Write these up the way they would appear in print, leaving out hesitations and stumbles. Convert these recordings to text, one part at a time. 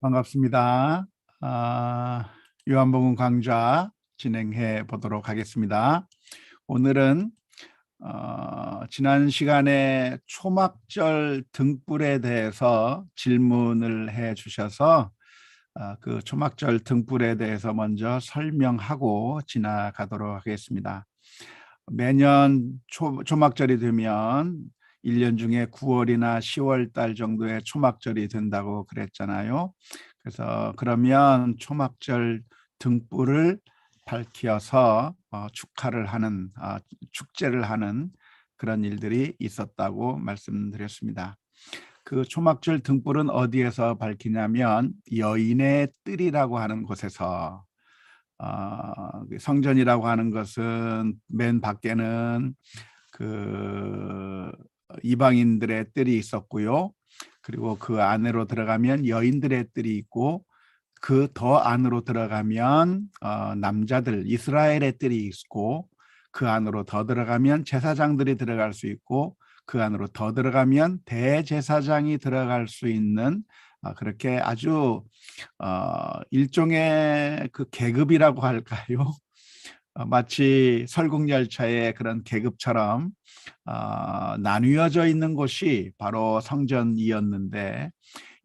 반갑습니다. 요한복음 강좌 진행해 보도록 하겠습니다. 오늘은 지난 시간에 초막절 등불에 대해서 질문을 해 주셔서 그 초막절 등불에 대해서 먼저 설명하고 지나가도록 하겠습니다. 매년 초막절이 되면 1년 중에 9월이나 10월 달 정도에 초막절이 된다고 그랬잖아요. 그래서 그러면 초막절 등불을 밝혀서 축하를 하는 축제를 하는 그런 일들이 있었다고 말씀드렸습니다. 그 초막절 등불은 어디에서 밝히냐면 여인의 뜰이라고 하는 곳에서 성전이라고 하는 것은 맨 밖에는 그 이방인들의 뜰이 있었고요. 그리고 그 안으로 들어가면 여인들의 뜰이 있고 그 더 안으로 들어가면 남자들 이스라엘의 뜰이 있고 그 안으로 더 들어가면 제사장들이 들어갈 수 있고 그 안으로 더 들어가면 대제사장이 들어갈 수 있는 그렇게 아주 일종의 그 계급이라고 할까요? 마치 설국열차의 그런 계급처럼 나뉘어져 있는 곳이 바로 성전이었는데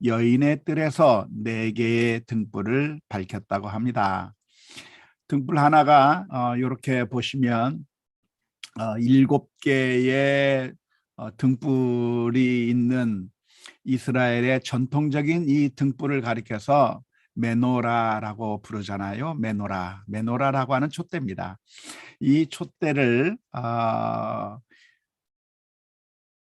여인의 뜰에서 4개의 등불을 밝혔다고 합니다. 등불 하나가 이렇게 보시면 7개의 등불이 있는 이스라엘의 전통적인 이 등불을 가리켜서 메노라라고 부르잖아요. 메노라라고 하는 촛대입니다. 이 촛대를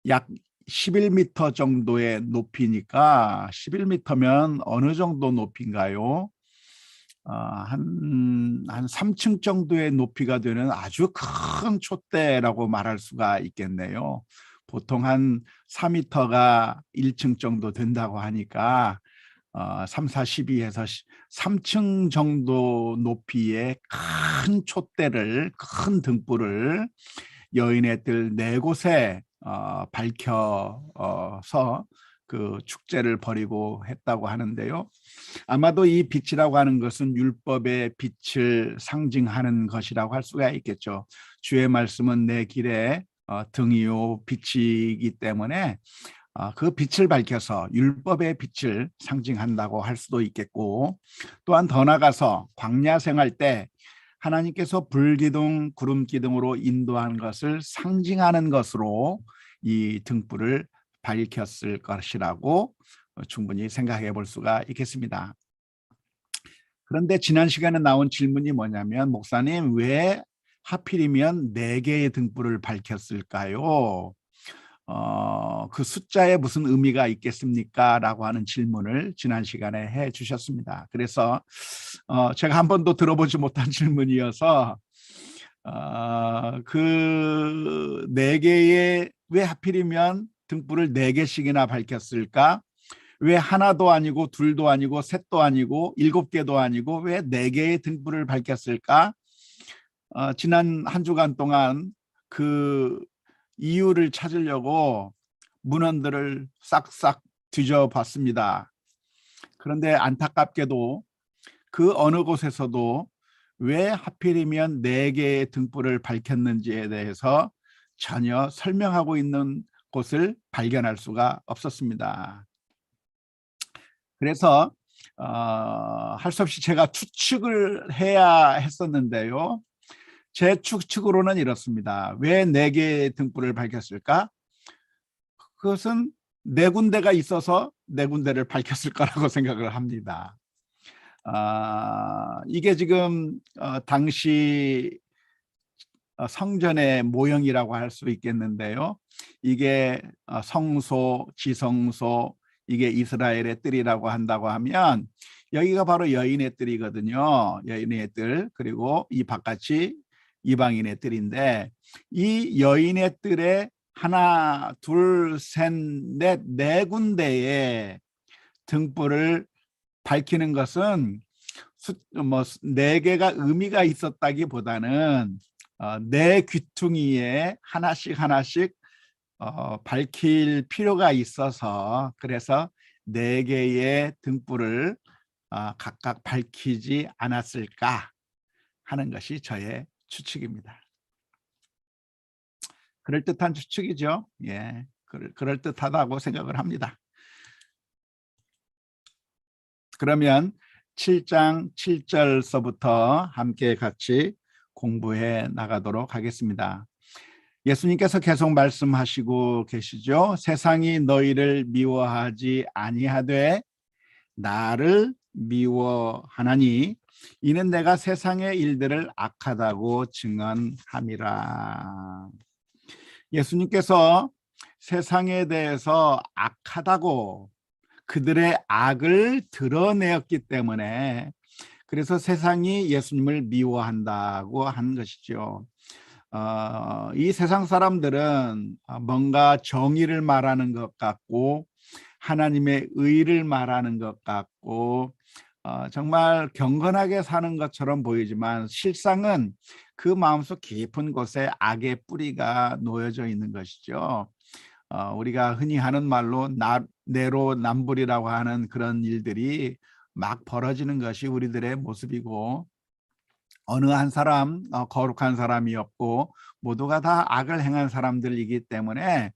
약 11m 정도의 높이니까 11m면 어느 정도 높이인가요? 한 3층 정도의 높이가 되는 아주 큰 촛대라고 말할 수가 있겠네요. 보통 한 4m가 1층 정도 된다고 하니까 3, 4, 12에서 3층 정도 높이의 큰 촛대를, 큰 등불을 여인의 뜰 4곳에 밝혀서 그 축제를 벌이고 했다고 하는데요. 아마도 이 빛이라고 하는 것은 율법의 빛을 상징하는 것이라고 할 수가 있겠죠. 주의 말씀은 내 길에 등이요 빛이기 때문에 그 빛을 밝혀서 율법의 빛을 상징한다고 할 수도 있겠고, 또한 더 나아가서 광야 생활 때 하나님께서 불기둥, 구름기둥으로 인도한 것을 상징하는 것으로 이 등불을 밝혔을 것이라고 충분히 생각해 볼 수가 있겠습니다. 그런데 지난 시간에 나온 질문이 뭐냐면, 목사님 왜 하필이면 4개의 등불을 밝혔을까요? 그 숫자에 무슨 의미가 있겠습니까? 라고 하는 질문을 지난 시간에 해 주셨습니다. 그래서 제가 한 번도 들어보지 못한 질문이어서 그 4개의 왜 하필이면 등불을 4개씩이나 밝혔을까? 왜 하나도 아니고 둘도 아니고 셋도 아니고 7개도 아니고 왜 4개의 등불을 밝혔을까? 지난 한 주간 동안 그 이유를 찾으려고 문헌들을 싹싹 뒤져봤습니다. 그런데 안타깝게도 그 어느 곳에서도 왜 하필이면 4개의 등불을 밝혔는지에 대해서 전혀 설명하고 있는 곳을 발견할 수가 없었습니다. 그래서 할 수 없이 제가 추측을 해야 했었는데요. 제 추측으로는 이렇습니다. 왜 4개의 등불을 밝혔을까? 그것은 4군데가 있어서 4군데를 밝혔을 거라고 생각을 합니다. 이게 지금 당시 성전의 모형이라고 할 수 있겠는데요. 이게 성소, 지성소, 이게 이스라엘의 뜰이라고 한다고 하면 여기가 바로 여인의 뜰이거든요. 여인의 뜰, 그리고 이 바깥이 이방인의 뜰인데, 이 여인의 뜰에 하나, 둘, 셋, 넷, 4군데의 등불을 밝히는 것은 4개가 의미가 있었다기보다는 내 귀퉁이에 하나씩 하나씩 밝힐 필요가 있어서, 그래서 네 개의 등불을 각각 밝히지 않았을까 하는 것이 저의 추측입니다. 그럴듯한 추측이죠. 예, 그럴듯하다고 생각을 합니다. 그러면 7장 7절서부터 함께 같이 공부해 나가도록 하겠습니다. 예수님께서 계속 말씀하시고 계시죠. 세상이 너희를 미워하지 아니하되 나를 미워하나니 이는 내가 세상의 일들을 악하다고 증언함이라. 예수님께서 세상에 대해서 악하다고 그들의 악을 드러내었기 때문에 그래서 세상이 예수님을 미워한다고 하는 것이죠. 이 세상 사람들은 뭔가 정의를 말하는 것 같고 하나님의 의를 말하는 것 같고 정말 경건하게 사는 것처럼 보이지만 실상은 그 마음속 깊은 곳에 악의 뿌리가 놓여져 있는 것이죠. 우리가 흔히 하는 말로 내로남불이라고 하는 그런 일들이 막 벌어지는 것이 우리들의 모습이고 어느 한 사람 거룩한 사람이 없고 모두가 다 악을 행한 사람들이기 때문에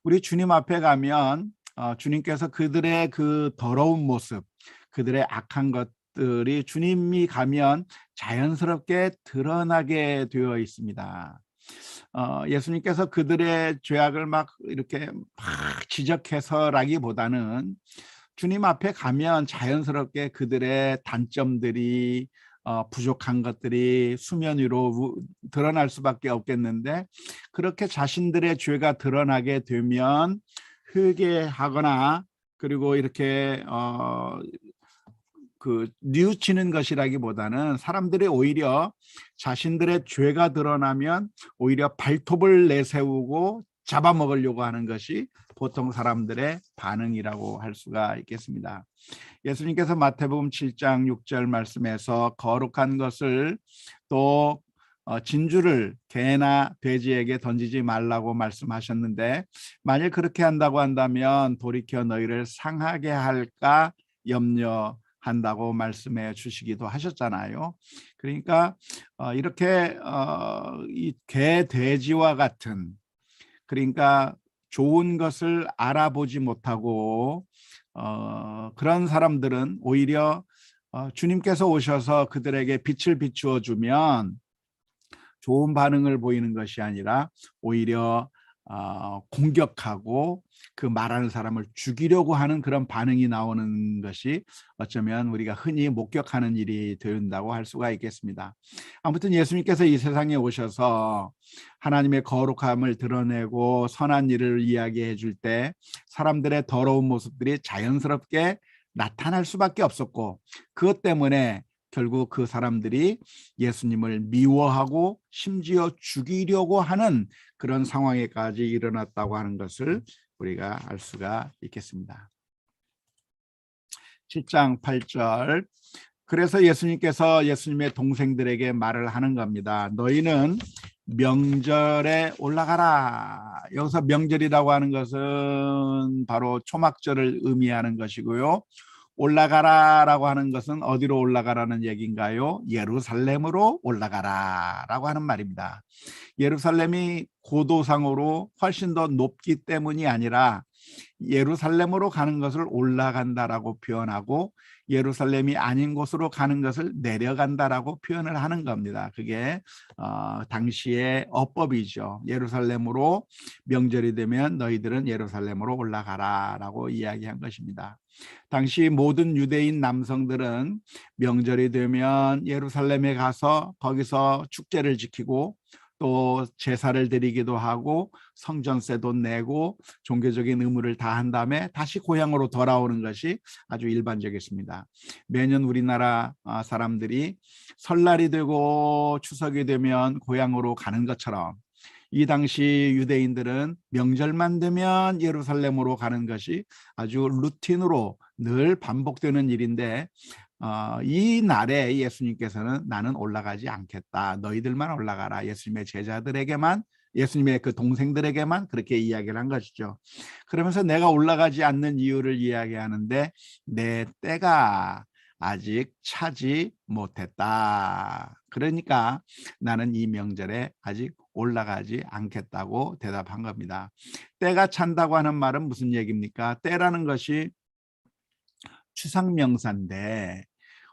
우리 주님 앞에 가면 주님께서 그들의 그 더러운 모습, 그들의 악한 것들이 주님이 가면 자연스럽게 드러나게 되어 있습니다. 예수님께서 그들의 죄악을 막 이렇게 막 지적해서라기보다는 주님 앞에 가면 자연스럽게 그들의 단점들이 부족한 것들이 수면 위로 드러날 수밖에 없겠는데 그렇게 자신들의 죄가 드러나게 되면 회개하거나 그리고 이렇게 뉘우치는 것이라기보다는 사람들이 오히려 자신들의 죄가 드러나면 오히려 발톱을 내세우고 잡아먹으려고 하는 것이 보통 사람들의 반응이라고 할 수가 있겠습니다. 예수님께서 마태복음 7장 6절 말씀에서 거룩한 것을 또 진주를 개나 돼지에게 던지지 말라고 말씀하셨는데 만일 그렇게 한다고 한다면 돌이켜 너희를 상하게 할까 염려한다고 말씀해 주시기도 하셨잖아요. 그러니까 이렇게 이 개, 돼지와 같은 그러니까 좋은 것을 알아보지 못하고 그런 사람들은 오히려 주님께서 오셔서 그들에게 빛을 비추어 주면 좋은 반응을 보이는 것이 아니라 오히려 공격하고 그 말하는 사람을 죽이려고 하는 그런 반응이 나오는 것이 어쩌면 우리가 흔히 목격하는 일이 된다고 할 수가 있겠습니다. 아무튼 예수님께서 이 세상에 오셔서 하나님의 거룩함을 드러내고 선한 일을 이야기해 줄 때 사람들의 더러운 모습들이 자연스럽게 나타날 수밖에 없었고 그것 때문에 결국 그 사람들이 예수님을 미워하고 심지어 죽이려고 하는 그런 상황에까지 일어났다고 하는 것을 우리가 알 수가 있겠습니다. 7장 8절 그래서 예수님께서 예수님의 동생들에게 말을 하는 겁니다. 너희는 명절에 올라가라. 여기서 명절이라고 하는 것은 바로 초막절을 의미하는 것이고요. 올라가라라고 하는 것은 어디로 올라가라는 얘기인가요? 예루살렘으로 올라가라라고 하는 말입니다. 예루살렘이 고도상으로 훨씬 더 높기 때문이 아니라 예루살렘으로 가는 것을 올라간다라고 표현하고 예루살렘이 아닌 곳으로 가는 것을 내려간다라고 표현을 하는 겁니다. 그게 당시의 어법이죠. 예루살렘으로 명절이 되면 너희들은 예루살렘으로 올라가라라고 이야기한 것입니다. 당시 모든 유대인 남성들은 명절이 되면 예루살렘에 가서 거기서 축제를 지키고 또 제사를 드리기도 하고 성전세도 내고 종교적인 의무를 다한 다음에 다시 고향으로 돌아오는 것이 아주 일반적이었습니다. 매년 우리나라 사람들이 설날이 되고 추석이 되면 고향으로 가는 것처럼 이 당시 유대인들은 명절만 되면 예루살렘으로 가는 것이 아주 루틴으로 늘 반복되는 일인데 이 날에 예수님께서는 나는 올라가지 않겠다. 너희들만 올라가라. 예수님의 제자들에게만 예수님의 그 동생들에게만 그렇게 이야기를 한 것이죠. 그러면서 내가 올라가지 않는 이유를 이야기하는데 내 때가 아직 차지 못했다. 그러니까 나는 이 명절에 아직 올라가지 않겠다고 대답한 겁니다. 때가 찬다고 하는 말은 무슨 얘기입니까? 때라는 것이 추상명사인데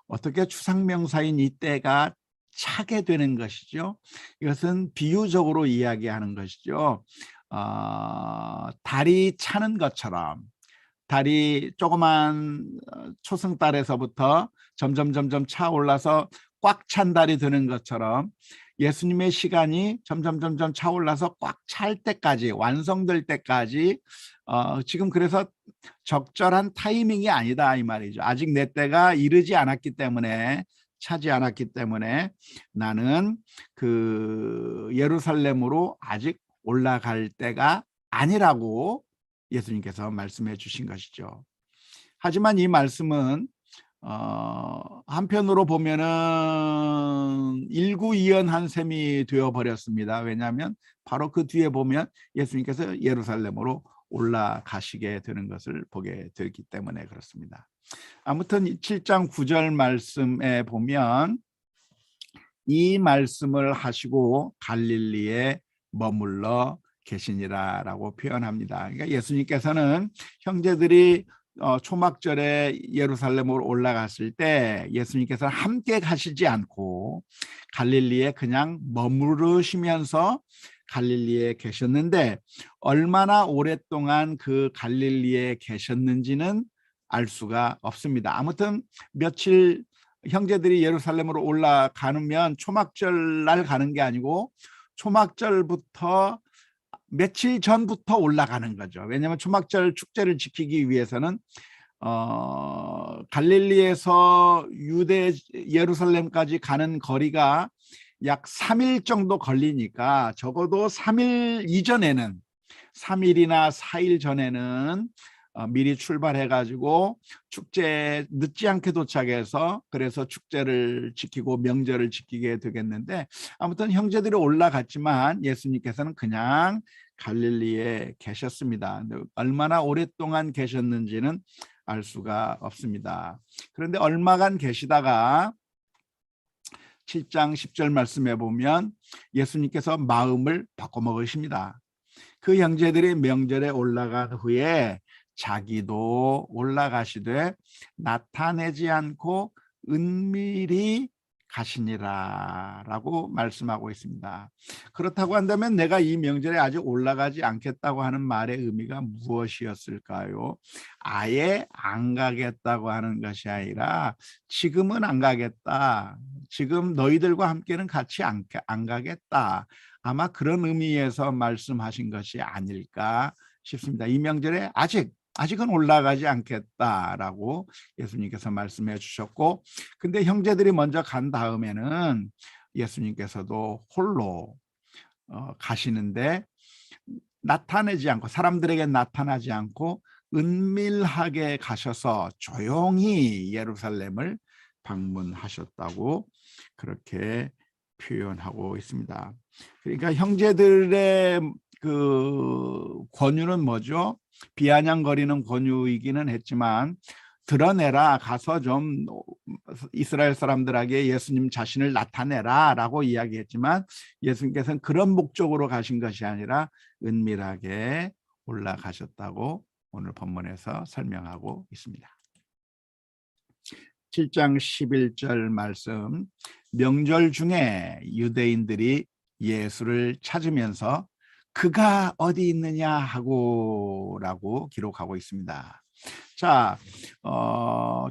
어떻게 추상명사인 이 때가 차게 되는 것이죠. 이것은 비유적으로 이야기하는 것이죠. 달이 차는 것처럼 달이 조그만 초승달에서부터 점점 차올라서 꽉 찬 달이 되는 것처럼 예수님의 시간이 점점 차올라서 꽉 찰 때까지 완성될 때까지 지금 그래서 적절한 타이밍이 아니다 이 말이죠. 아직 내 때가 이르지 않았기 때문에 차지 않았기 때문에 나는 그 예루살렘으로 아직 올라갈 때가 아니라고 예수님께서 말씀해 주신 것이죠. 하지만 이 말씀은 한편으로 보면은 일구이연한 셈이 되어 버렸습니다. 왜냐하면 바로 그 뒤에 보면 예수님께서 예루살렘으로 올라가시게 되는 것을 보게 되기 때문에 그렇습니다. 아무튼 7장 9절 말씀에 보면 이 말씀을 하시고 갈릴리에 머물러 계시니라라고 표현합니다. 그러니까 예수님께서는 형제들이 초막절에 예루살렘으로 올라갔을 때 예수님께서는 함께 가시지 않고 갈릴리에 그냥 머무르시면서 갈릴리에 계셨는데 얼마나 오랫동안 그 갈릴리에 계셨는지는 알 수가 없습니다. 아무튼 며칠 형제들이 예루살렘으로 올라가면 초막절 날 가는 게 아니고 초막절부터 며칠 전부터 올라가는 거죠. 왜냐하면 초막절 축제를 지키기 위해서는 갈릴리에서 유대 예루살렘까지 가는 거리가 약 3일 정도 걸리니까 적어도 3일 이전에는 3일이나 4일 전에는 미리 출발해 가지고 축제 늦지 않게 도착해서 그래서 축제를 지키고 명절을 지키게 되겠는데 아무튼 형제들이 올라갔지만 예수님께서는 그냥 갈릴리에 계셨습니다. 얼마나 오랫동안 계셨는지는 알 수가 없습니다. 그런데 얼마간 계시다가 7장 10절 말씀에 보면 예수님께서 마음을 바꿔먹으십니다. 그 형제들이 명절에 올라간 후에 자기도 올라가시되 나타내지 않고 은밀히 가시니라 라고 말씀하고 있습니다. 그렇다고 한다면 내가 이 명절에 아직 올라가지 않겠다고 하는 말의 의미가 무엇이었을까요? 아예 안 가겠다고 하는 것이 아니라 지금은 안 가겠다. 지금 너희들과 함께는 같이 안 가겠다. 아마 그런 의미에서 말씀하신 것이 아닐까 싶습니다. 이 명절에 아직은 올라가지 않겠다라고 예수님께서 말씀해 주셨고 근데 형제들이 먼저 간 다음에는 예수님께서도 홀로 가시는데 나타내지 않고 사람들에게 나타나지 않고 은밀하게 가셔서 조용히 예루살렘을 방문하셨다고 그렇게 표현하고 있습니다. 그러니까 형제들의 그 권유는 뭐죠? 비아냥거리는 권유이기는 했지만 드러내라 가서 좀 이스라엘 사람들에게 예수님 자신을 나타내라 라고 이야기했지만 예수님께서는 그런 목적으로 가신 것이 아니라 은밀하게 올라가셨다고 오늘 본문에서 설명하고 있습니다. 7장 11절 말씀 명절 중에 유대인들이 예수를 찾으면서 그가 어디 있느냐 하고 라고 기록하고 있습니다. 자,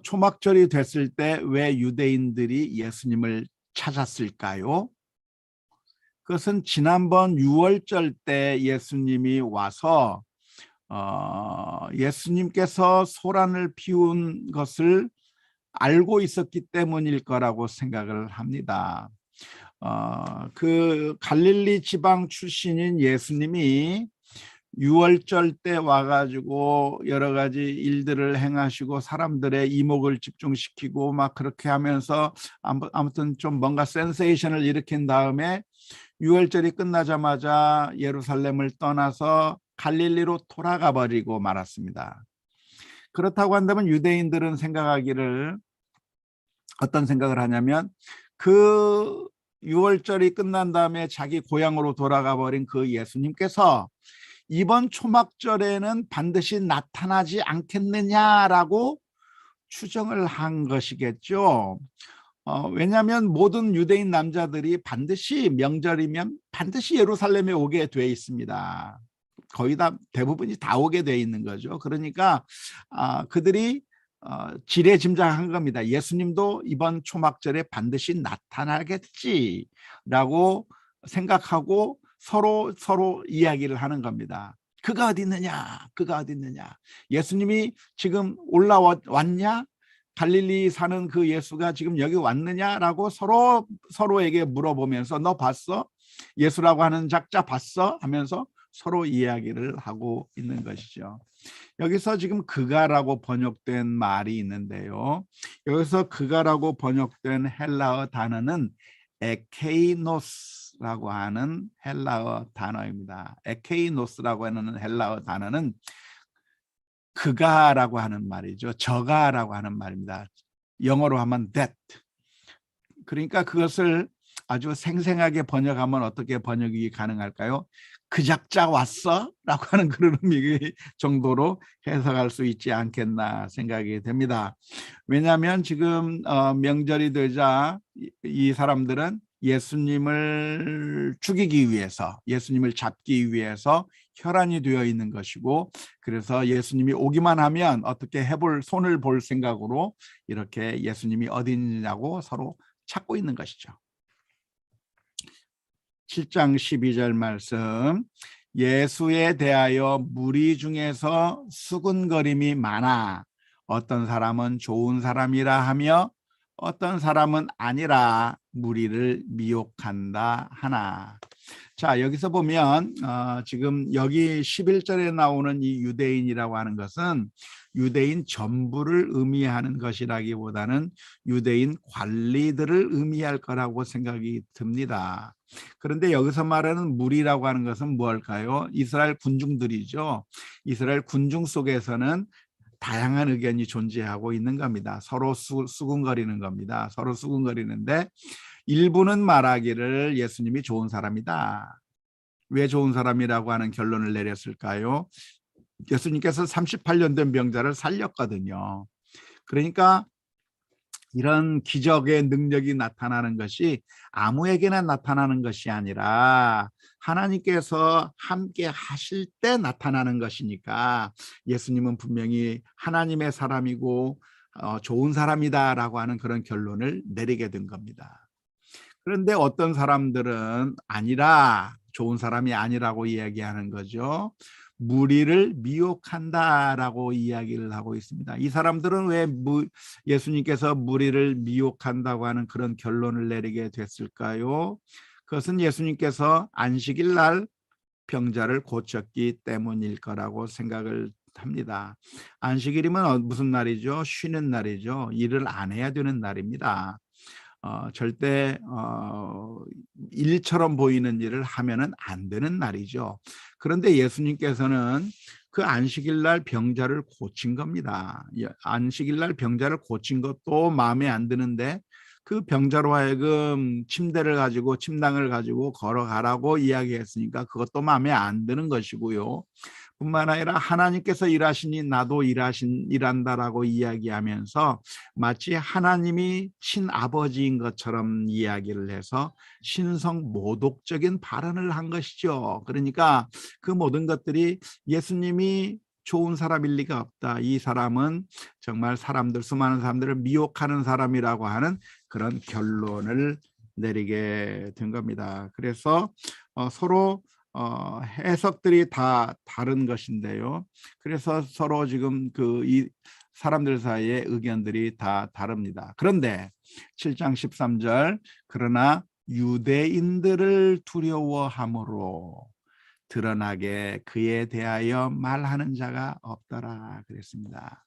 초막절이 됐을 때 왜 유대인들이 예수님을 찾았을까요? 그것은 지난번 6월절 때 예수님이 와서 예수님께서 소란을 피운 것을 알고 있었기 때문일 거라고 생각을 합니다. 그 갈릴리 지방 출신인 예수님이 유월절 때 와가지고 여러 가지 일들을 행하시고 사람들의 이목을 집중시키고 막 그렇게 하면서 아무튼 좀 뭔가 센세이션을 일으킨 다음에 유월절이 끝나자마자 예루살렘을 떠나서 갈릴리로 돌아가 버리고 말았습니다. 그렇다고 한다면 유대인들은 생각하기를 어떤 생각을 하냐면 그 유월절이 끝난 다음에 자기 고향으로 돌아가 버린 그 예수님께서 이번 초막절에는 반드시 나타나지 않겠느냐라고 추정을 한 것이겠죠. 왜냐하면 모든 유대인 남자들이 반드시 명절이면 반드시 예루살렘에 오게 돼 있습니다. 거의 다 대부분이 다 오게 돼 있는 거죠. 그러니까 그들이 지레짐작한 겁니다. 예수님도 이번 초막절에 반드시 나타나겠지라고 생각하고 서로 이야기를 하는 겁니다. 그가 어디 있느냐? 그가 어디 있느냐? 예수님이 지금 올라왔냐? 갈릴리 사는 그 예수가 지금 여기 왔느냐라고 서로에게 물어보면서 너 봤어? 예수라고 하는 작자 봤어? 하면서 서로 이야기를 하고 있는 것이죠. 여기서 지금 그가라고 번역된 말이 있는데요. 여기서 그가라고 번역된 헬라어 단어는 에케이노스라고 하는 헬라어 단어입니다. 에케이노스라고 하는 헬라어 단어는 그가라고 하는 말이죠. 저가라고 하는 말입니다. 영어로 하면 that. 그러니까 그것을 아주 생생하게 번역하면 어떻게 번역이 가능할까요? 그 작자 왔어? 라고 하는 그런 의미 정도로 해석할 수 있지 않겠나 생각이 됩니다. 왜냐하면 지금 명절이 되자 이 사람들은 예수님을 죽이기 위해서, 예수님을 잡기 위해서 혈안이 되어 있는 것이고, 그래서 예수님이 오기만 하면 어떻게 손을 볼 생각으로 이렇게 예수님이 어디 있느냐고 서로 찾고 있는 것이죠. 7장 12절 말씀. 예수에 대하여 무리 중에서 수군거림이 많아 어떤 사람은 좋은 사람이라 하며 어떤 사람은 아니라 무리를 미혹한다 하나. 자, 여기서 보면 지금 여기 11절에 나오는 이 유대인이라고 하는 것은 유대인 전부를 의미하는 것이라기보다는 유대인 관리들을 의미할 거라고 생각이 듭니다. 그런데 여기서 말하는 무리라고 하는 것은 무엇일까요? 이스라엘 군중들이죠. 이스라엘 군중 속에서는 다양한 의견이 존재하고 있는 겁니다. 서로 수군거리는 겁니다. 서로 수군거리는데 일부는 말하기를 예수님이 좋은 사람이다. 왜 좋은 사람이라고 하는 결론을 내렸을까요? 예수님께서 38년 된 병자를 살렸거든요. 그러니까 이런 기적의 능력이 나타나는 것이 아무에게나 나타나는 것이 아니라 하나님께서 함께 하실 때 나타나는 것이니까 예수님은 분명히 하나님의 사람이고 좋은 사람이다라고 하는 그런 결론을 내리게 된 겁니다. 그런데 어떤 사람들은 아니라, 좋은 사람이 아니라고 이야기하는 거죠. 무리를 미혹한다라고 이야기를 하고 있습니다. 이 사람들은 왜 예수님께서 무리를 미혹한다고 하는 그런 결론을 내리게 됐을까요? 그것은 예수님께서 안식일 날 병자를 고쳤기 때문일 거라고 생각을 합니다. 안식일이면 무슨 날이죠? 쉬는 날이죠. 일을 안 해야 되는 날입니다. 절대 일처럼 보이는 일을 하면은 안 되는 날이죠. 그런데 예수님께서는 그 안식일 날 병자를 고친 겁니다. 안식일 날 병자를 고친 것도 마음에 안 드는데 그 병자로 하여금 침당을 가지고 걸어가라고 이야기했으니까 그것도 마음에 안 드는 것이고요. 뿐만 아니라 하나님께서 일하시니 나도 일한다라고 이야기하면서 마치 하나님이 친아버지인 것처럼 이야기를 해서 신성 모독적인 발언을 한 것이죠. 그러니까 그 모든 것들이 예수님이 좋은 사람일 리가 없다. 이 사람은 정말 수많은 사람들을 미혹하는 사람이라고 하는 그런 결론을 내리게 된 겁니다. 그래서 서로 해석들이 다 다른 것인데요. 그래서 서로 지금 이 사람들 사이의 의견들이 다 다릅니다. 그런데 7장 13절 그러나 유대인들을 두려워함으로 드러나게 그에 대하여 말하는 자가 없더라 그랬습니다.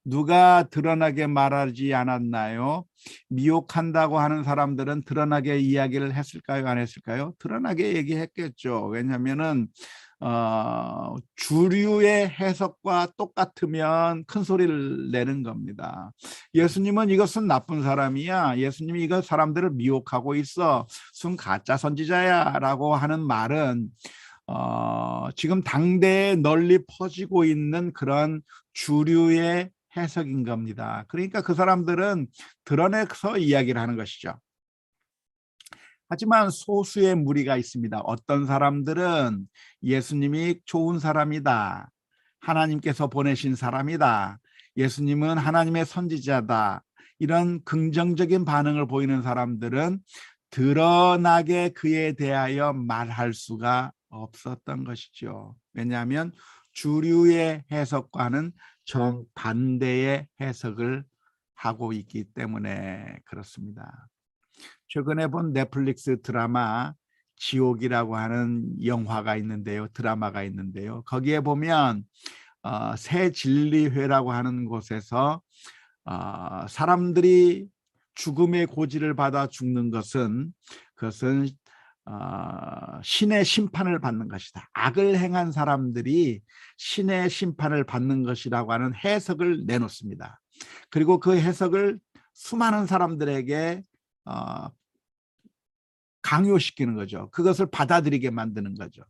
누가 드러나게 말하지 않았나요? 미혹한다고 하는 사람들은 드러나게 이야기를 했을까요? 안 했을까요? 드러나게 얘기했겠죠. 왜냐하면은 주류의 해석과 똑같으면 큰 소리를 내는 겁니다. 예수님은 이것은 나쁜 사람이야. 예수님이 이거 사람들을 미혹하고 있어. 순 가짜 선지자야 라고 하는 말은 지금 당대에 널리 퍼지고 있는 그런 주류의 해석인 겁니다. 그러니까 그 사람들은 드러내서 이야기를 하는 것이죠. 하지만 소수의 무리가 있습니다. 어떤 사람들은 예수님이 좋은 사람이다. 하나님께서 보내신 사람이다. 예수님은 하나님의 선지자다. 이런 긍정적인 반응을 보이는 사람들은 드러나게 그에 대하여 말할 수가 없었던 것이죠. 왜냐하면 주류의 해석과는 정반대의 해석을 하고 있기 때문에 그렇습니다. 최근에 본 넷플릭스 드라마 지옥이라고 하는 영화가 있는데요. 드라마가 있는데요. 거기에 보면 새 진리회라고 하는 곳에서 사람들이 죽음의 고지를 받아 죽는 것은 그것은 신의 심판을 받는 것이다. 악을 행한 사람들이 신의 심판을 받는 것이라고 하는 해석을 내놓습니다. 그리고 그 해석을 수많은 사람들에게 강요시키는 거죠. 그것을 받아들이게 만드는 거죠.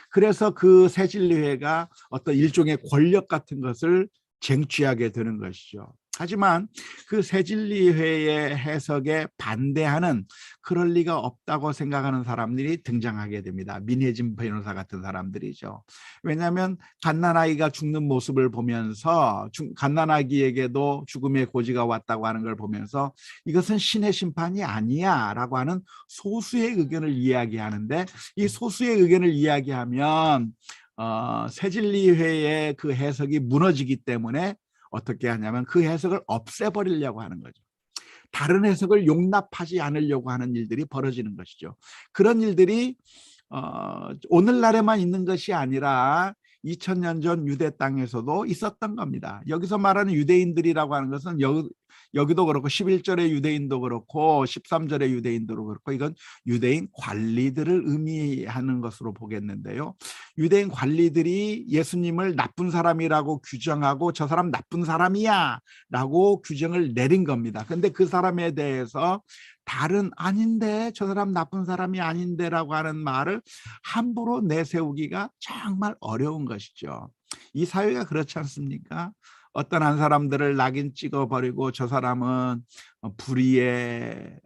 그래서 그 새진리회가 어떤 일종의 권력 같은 것을 쟁취하게 되는 것이죠. 하지만 그 새진리회의 해석에 반대하는 그럴 리가 없다고 생각하는 사람들이 등장하게 됩니다. 민혜진 변호사 같은 사람들이죠. 왜냐하면 갓난아기가 죽는 모습을 보면서 갓난아기에게도 죽음의 고지가 왔다고 하는 걸 보면서 이것은 신의 심판이 아니야 라고 하는 소수의 의견을 이야기하는데, 이 소수의 의견을 이야기하면 새진리회의 그 해석이 무너지기 때문에 어떻게 하냐면 그 해석을 없애버리려고 하는 거죠. 다른 해석을 용납하지 않으려고 하는 일들이 벌어지는 것이죠. 그런 일들이 오늘날에만 있는 것이 아니라 2000년 전 유대 땅에서도 있었던 겁니다. 여기서 말하는 유대인들이라고 하는 것은 여기도 그렇고 11절의 유대인도 그렇고 13절의 유대인도 그렇고 이건 유대인 관리들을 의미하는 것으로 보겠는데요. 유대인 관리들이 예수님을 나쁜 사람이라고 규정하고 저 사람 나쁜 사람이야 라고 규정을 내린 겁니다. 근데 그 사람에 대해서 다른 아닌데 저 사람 나쁜 사람이 아닌데 라고 하는 말을 함부로 내세우기가 정말 어려운 것이죠. 이 사회가 그렇지 않습니까? 어떤 한 사람들을 낙인 찍어버리고 저 사람은 불의의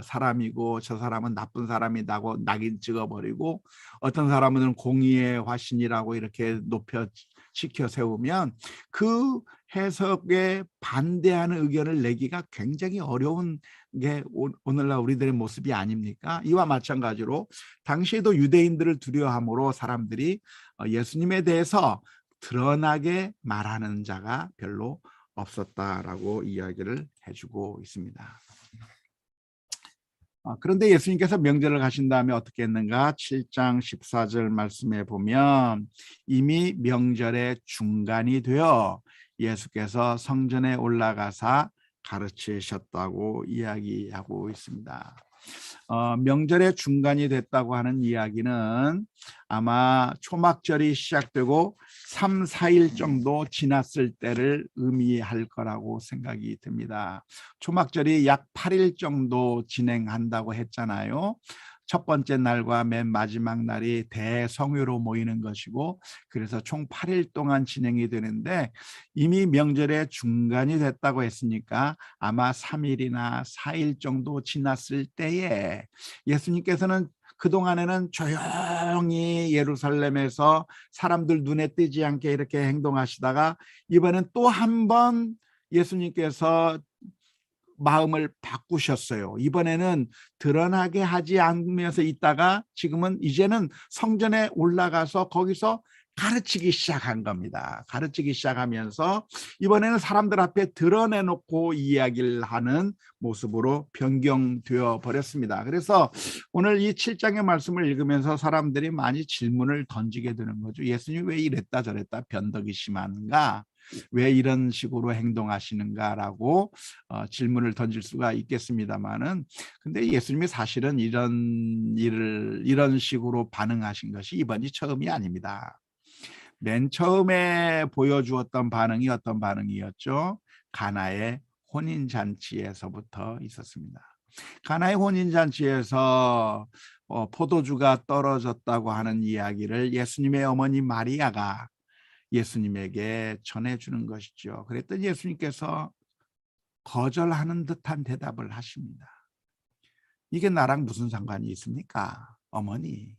사람이고 저 사람은 나쁜 사람이라고 낙인 찍어버리고 어떤 사람은 공의의 화신이라고 이렇게 높여시켜 세우면 그 해석에 반대하는 의견을 내기가 굉장히 어려운 게 오늘날 우리들의 모습이 아닙니까? 이와 마찬가지로 당시에도 유대인들을 두려워함으로 사람들이 예수님에 대해서 드러나게 말하는 자가 별로 없었다라고 이야기를 해주고 있습니다. 그런데 예수님께서 명절을 가신 다음에 어떻게 했는가? 7장 14절 말씀에 보면 이미 명절의 중간이 되어 예수께서 성전에 올라가사 가르치셨다고 이야기하고 있습니다. 명절의 중간이 됐다고 하는 이야기는 아마 초막절이 시작되고 3, 4일 정도 지났을 때를 의미할 거라고 생각이 듭니다. 초막절이 약 8일 정도 진행한다고 했잖아요. 첫 번째 날과 맨 마지막 날이 대성회로 모이는 것이고 그래서 총 8일 동안 진행이 되는데 이미 명절의 중간이 됐다고 했으니까 아마 3일이나 4일 정도 지났을 때에 예수님께서는 그동안에는 조용히 예루살렘에서 사람들 눈에 띄지 않게 이렇게 행동하시다가 이번엔 또 한 번 예수님께서 마음을 바꾸셨어요. 이번에는 드러나게 하지 않으면서 있다가 지금은 이제는 성전에 올라가서 거기서 가르치기 시작한 겁니다. 가르치기 시작하면서 이번에는 사람들 앞에 드러내놓고 이야기를 하는 모습으로 변경되어 버렸습니다. 그래서 오늘 이 7장의 말씀을 읽으면서 사람들이 많이 질문을 던지게 되는 거죠. 예수님 왜 이랬다 저랬다 변덕이 심한가? 왜 이런 식으로 행동하시는가라고 질문을 던질 수가 있겠습니다만은, 근데 예수님이 사실은 이런 식으로 반응하신 것이 이번이 처음이 아닙니다. 맨 처음에 보여주었던 반응이 어떤 반응이었죠? 가나의 혼인잔치에서부터 있었습니다. 가나의 혼인잔치에서 포도주가 떨어졌다고 하는 이야기를 예수님의 어머니 마리아가 예수님에게 전해주는 것이죠. 그랬더니 예수님께서 거절하는 듯한 대답을 하십니다. 이게 나랑 무슨 상관이 있습니까? 어머니,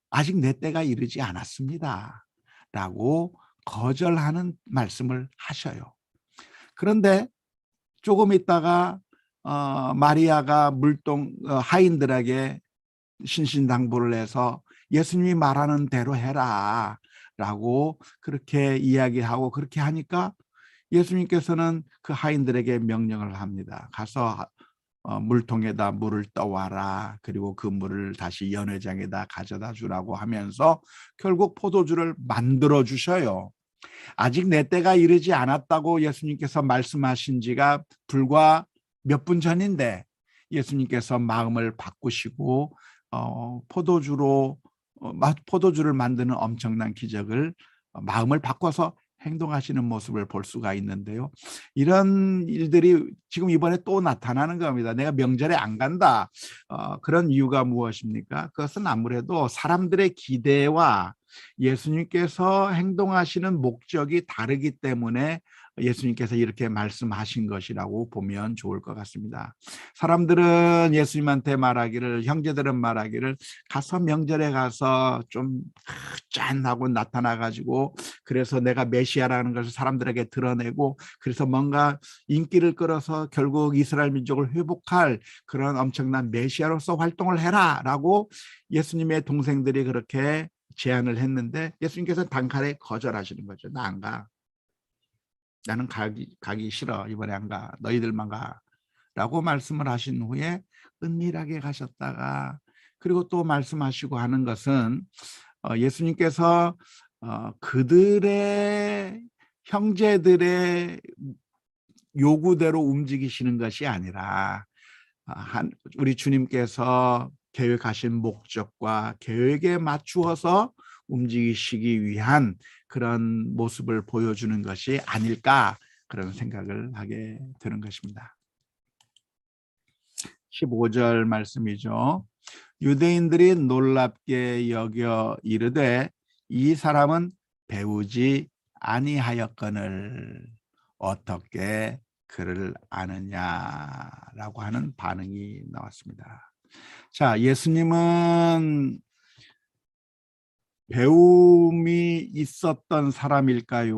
아직 내 때가 이르지 않았습니다. 라고 거절하는 말씀을 하셔요. 그런데 조금 있다가 마리아가 하인들에게 신신당부를 해서 예수님이 말하는 대로 해라 라고 그렇게 이야기하고, 그렇게 하니까 예수님께서는 그 하인들에게 명령을 합니다. 가서 물통에다 물을 떠와라. 그리고 그 물을 다시 연회장에다 가져다 주라고 하면서 결국 포도주를 만들어 주셔요. 아직 내 때가 이르지 않았다고 예수님께서 말씀하신 지가 불과 몇 분 전인데 예수님께서 마음을 바꾸시고 포도주를 만드는 엄청난 기적을 마음을 바꿔서 행동하시는 모습을 볼 수가 있는데요. 이런 일들이 지금 이번에 또 나타나는 겁니다. 내가 명절에 안 간다. 그런 이유가 무엇입니까? 그것은 아무래도 사람들의 기대와 예수님께서 행동하시는 목적이 다르기 때문에 예수님께서 이렇게 말씀하신 것이라고 보면 좋을 것 같습니다. 사람들은 예수님한테 말하기를, 형제들은 말하기를, 가서 명절에 가서 좀 짠하고 나타나가지고 그래서 내가 메시아라는 것을 사람들에게 드러내고, 그래서 뭔가 인기를 끌어서 결국 이스라엘 민족을 회복할 그런 엄청난 메시아로서 활동을 해라 라고 예수님의 동생들이 그렇게 제안을 했는데 예수님께서는 단칼에 거절하시는 거죠. 나 안 가. 나는 가기 싫어. 이번에 안 가. 너희들만 가. 라고 말씀을 하신 후에 은밀하게 가셨다가, 그리고 또 말씀하시고 하는 것은 예수님께서 그들의 형제들의 요구대로 움직이시는 것이 아니라 우리 주님께서 계획하신 목적과 계획에 맞추어서 움직이시기 위한 그런 모습을 보여주는 것이 아닐까, 그런 생각을 하게 되는 것입니다. 15절 말씀이죠. 유대인들이 놀랍게 여겨 이르되 이 사람은 배우지 아니하였거늘 어떻게 그를 아느냐라고 하는 반응이 나왔습니다. 자, 예수님은 배움이 있었던 사람일까요?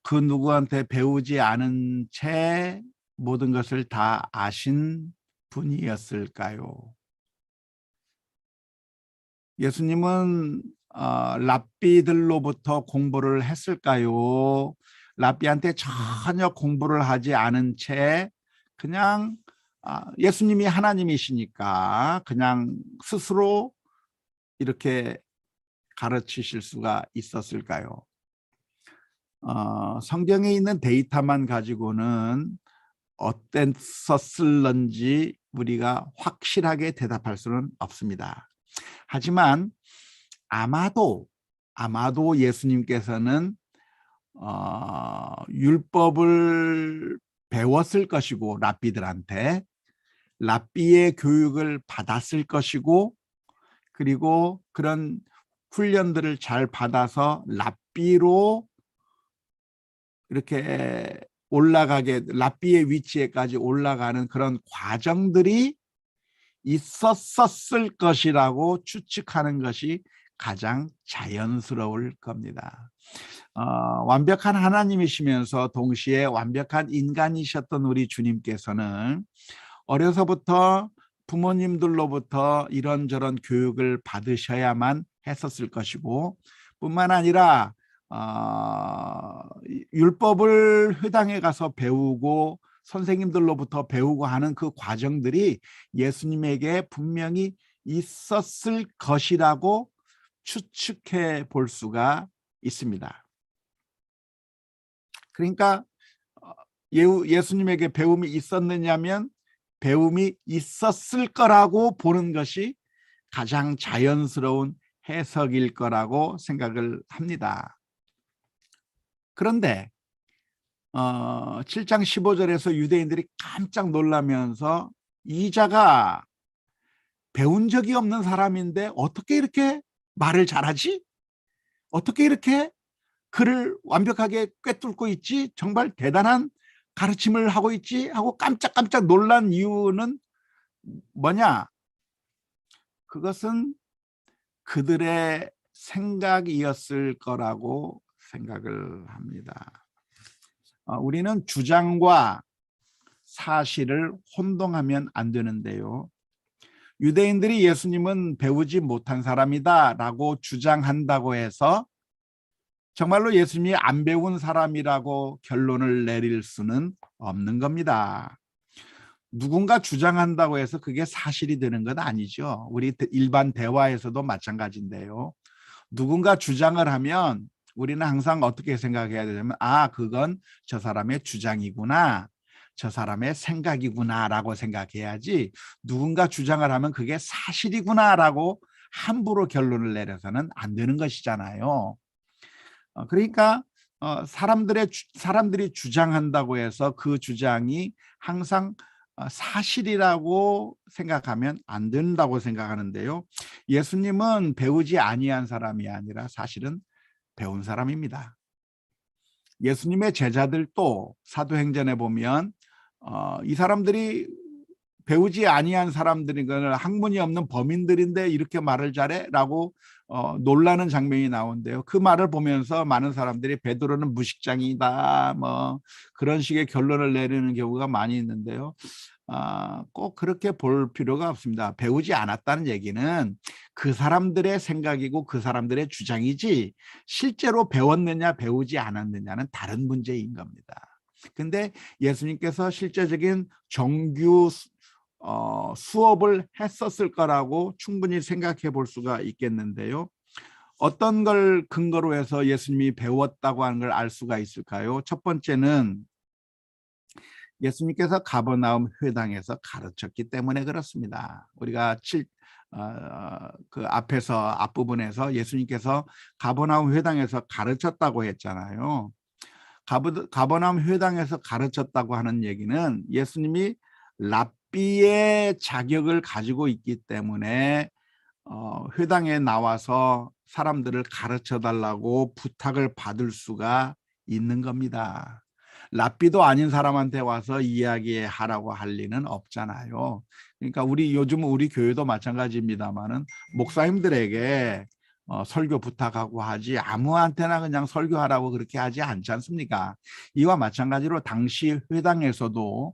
그 누구한테 배우지 않은 채 모든 것을 다 아신 분이었을까요? 예수님은 랍비들로부터 공부를 했을까요? 랍비한테 전혀 공부를 하지 않은 채 그냥 예수님이 하나님이시니까 그냥 스스로 이렇게 가르치실 수가 있었을까요? 성경에 있는 데이터만 가지고는 어땠었을런지 우리가 확실하게 대답할 수는 없습니다. 하지만 아마도 예수님께서는 율법을 배웠을 것이고 랍비들한테 랍비의 교육을 받았을 것이고, 그리고 그런 훈련들을 잘 받아서 랍비로 이렇게 랍비의 위치에까지 올라가는 그런 과정들이 있었을 것이라고 추측하는 것이 가장 자연스러울 겁니다. 완벽한 하나님이시면서 동시에 완벽한 인간이셨던 우리 주님께서는 어려서부터 부모님들로부터 이런저런 교육을 받으셔야만 했었을 것이고, 뿐만 아니라 율법을 회당에 가서 배우고 선생님들로부터 배우고 하는 그 과정들이 예수님에게 분명히 있었을 것이라고 추측해 볼 수가 있습니다. 그러니까 예수님에게 배움이 있었느냐면 배움이 있었을 거라고 보는 것이 가장 자연스러운 해석일 거라고 생각을 합니다. 그런데 7장 15절에서 유대인들이 깜짝 놀라면서 이 자가 배운 적이 없는 사람인데 어떻게 이렇게 말을 잘하지? 어떻게 이렇게 글을 완벽하게 꿰뚫고 있지? 정말 대단한 가르침을 하고 있지? 하고 깜짝깜짝 놀란 이유는 뭐냐? 그것은 그들의 생각이었을 거라고 생각을 합니다. 우리는 주장과 사실을 혼동하면 안 되는데요. 유대인들이 예수님은 배우지 못한 사람이다라고 주장한다고 해서 정말로 예수님이 안 배운 사람이라고 결론을 내릴 수는 없는 겁니다. 누군가 주장한다고 해서 그게 사실이 되는 건 아니죠. 우리 일반 대화에서도 마찬가지인데요. 누군가 주장을 하면 우리는 항상 어떻게 생각해야 되냐면 그건 저 사람의 주장이구나. 저 사람의 생각이구나라고 생각해야지 누군가 주장을 하면 그게 사실이구나라고 함부로 결론을 내려서는 안 되는 것이잖아요. 그러니까 사람들이 주장한다고 해서 그 주장이 항상 사실이라고 생각하면 안 된다고 생각하는데요. 예수님은 배우지 아니한 사람이 아니라 사실은 배운 사람입니다. 예수님의 제자들도 사도행전에 보면 이 사람들이 배우지 아니한 사람들인 걸 학문이 없는 범인들인데 이렇게 말을 잘해라고 놀라는 장면이 나오는데요. 그 말을 보면서 많은 사람들이 베드로는 무식장이다 뭐 그런 식의 결론을 내리는 경우가 많이 있는데요. 꼭 그렇게 볼 필요가 없습니다. 배우지 않았다는 얘기는 그 사람들의 생각이고 그 사람들의 주장이지 실제로 배웠느냐 배우지 않았느냐는 다른 문제인 겁니다. 근데 예수님께서 실제적인 정규 수업을 했었을 거라고 충분히 생각해 볼 수가 있겠는데요. 어떤 걸 근거로 해서 예수님이 배웠다고 하는 걸 알 수가 있을까요? 첫 번째는 예수님께서 가버나움 회당에서 가르쳤기 때문에 그렇습니다. 우리가 그 앞부분에서 예수님께서 가버나움 회당에서 가르쳤다고 했잖아요. 가버나움 회당에서 가르쳤다고 하는 얘기는 예수님이 랍비의 자격을 가지고 있기 때문에 회당에 나와서 사람들을 가르쳐 달라고 부탁을 받을 수가 있는 겁니다. 랍비도 아닌 사람한테 와서 이야기하라고 할 리는 없잖아요. 그러니까 요즘 우리 교회도 마찬가지입니다만은 목사님들에게 설교 부탁하고 하지 아무한테나 그냥 설교하라고 그렇게 하지 않지 않습니까? 이와 마찬가지로 당시 회당에서도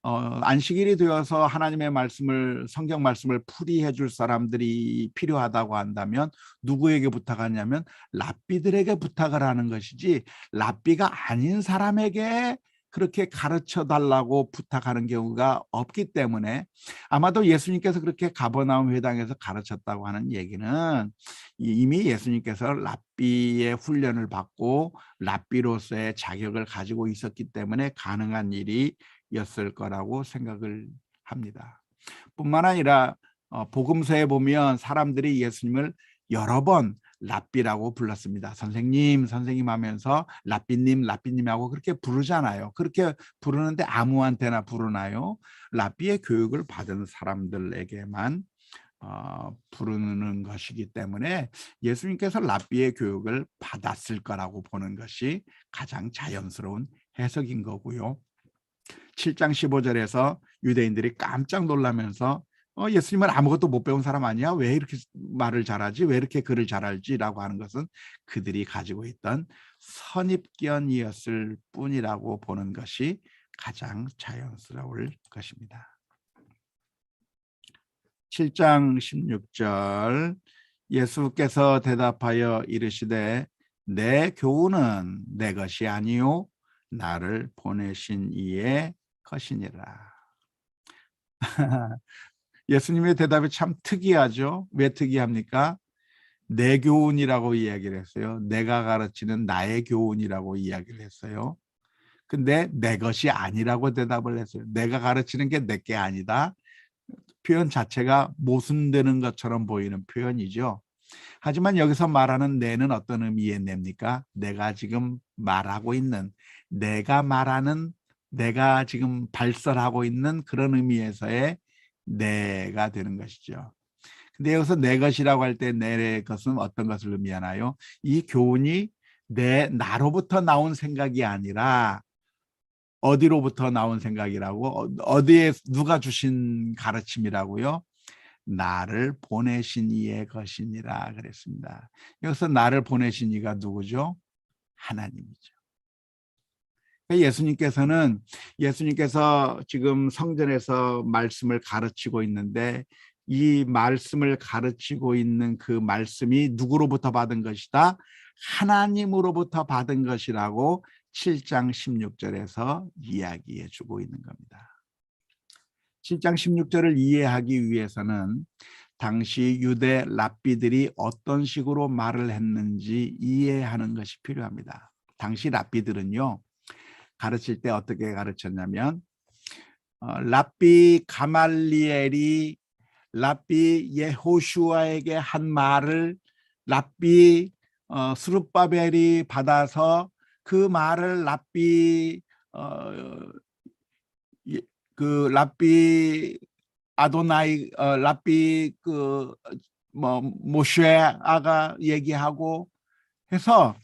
안식일이 되어서 하나님의 말씀을 성경 말씀을 풀이해 줄 사람들이 필요하다고 한다면 누구에게 부탁하냐면 랍비들에게 부탁을 하는 것이지 랍비가 아닌 사람에게 그렇게 가르쳐 달라고 부탁하는 경우가 없기 때문에 아마도 예수님께서 그렇게 가버나움 회당에서 가르쳤다고 하는 얘기는 이미 예수님께서 랍비의 훈련을 받고 랍비로서의 자격을 가지고 있었기 때문에 가능한 일이었을 거라고 생각을 합니다. 뿐만 아니라 복음서에 보면 사람들이 예수님을 여러 번 랍비라고 불렀습니다. 선생님, 선생님 하면서 랍비님, 랍비님 하고 그렇게 부르잖아요. 그렇게 부르는데 아무한테나 부르나요? 랍비의 교육을 받은 사람들에게만 부르는 것이기 때문에 예수님께서 랍비의 교육을 받았을 거라고 보는 것이 가장 자연스러운 해석인 거고요. 7장 15절에서 유대인들이 깜짝 놀라면서 예수님은 아무것도 못 배운 사람 아니야? 왜 이렇게 말을 잘하지? 왜 이렇게 글을 잘하지?라고 하는 것은 그들이 가지고 있던 선입견이었을 뿐이라고 보는 것이 가장 자연스러울 것입니다. 7장 16절 예수께서 대답하여 이르시되 내 교훈은 내 것이 아니요 나를 보내신 이의 것이니라. 예수님의 대답이 참 특이하죠. 왜 특이합니까? 내 교훈이라고 이야기를 했어요. 내가 가르치는 나의 교훈이라고 이야기를 했어요. 근데 내 것이 아니라고 대답을 했어요. 내가 가르치는 게 내 게 아니다. 표현 자체가 모순되는 것처럼 보이는 표현이죠. 하지만 여기서 말하는 내는 어떤 의미의 내입니까? 내가 지금 말하고 있는, 내가 말하는, 내가 지금 발설하고 있는 그런 의미에서의 내가 되는 것이죠. 근데 여기서 내 것이라고 할 때 내 것은 어떤 것을 의미하나요? 이 교훈이 나로부터 나온 생각이 아니라 어디로부터 나온 생각이라고? 어디에 누가 주신 가르침이라고요? 나를 보내신 이의 것이니라 그랬습니다. 여기서 나를 보내신 이가 누구죠? 하나님이죠. 예수님께서 지금 성전에서 말씀을 가르치고 있는데 이 말씀을 가르치고 있는 그 말씀이 누구로부터 받은 것이다? 하나님으로부터 받은 것이라고 7장 16절에서 이야기해 주고 있는 겁니다. 7장 16절을 이해하기 위해서는 당시 유대 랍비들이 어떤 식으로 말을 했는지 이해하는 것이 필요합니다. 당시 랍비들은요, 가르칠 때 어떻게 가르쳤냐면 랍비 가말리엘이 랍비 예호슈아에게 한 말을 랍비 스룹바벨이 받아서 그 말을 랍비 아도나이 랍비 모쉐아가 얘기하고 해서